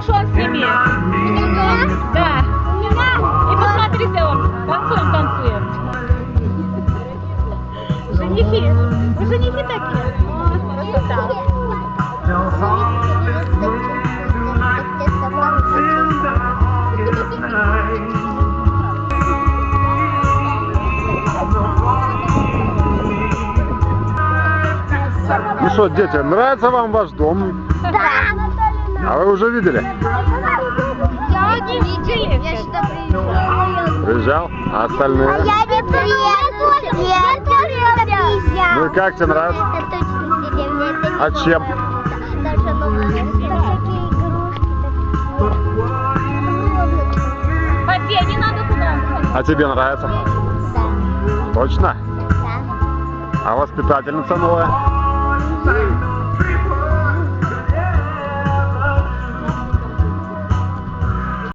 муж, он снимет. Да. И посмотрите, он танцует. Женихи. Вы женихи такие? Красота. Ну что, дети, нравится вам ваш дом? Да. А вы уже видели? Я не видели. Я сюда приезжала. Приезжал? А остальные? Я не приеду. Я тоже приезжал. Ну и как тебе нравится? Это точно деревня. Это А не чем? даже новые. Там всякие игрушки. Папе, не надо туда. А тебе нравится? Да. Точно? Да. А воспитательница новая?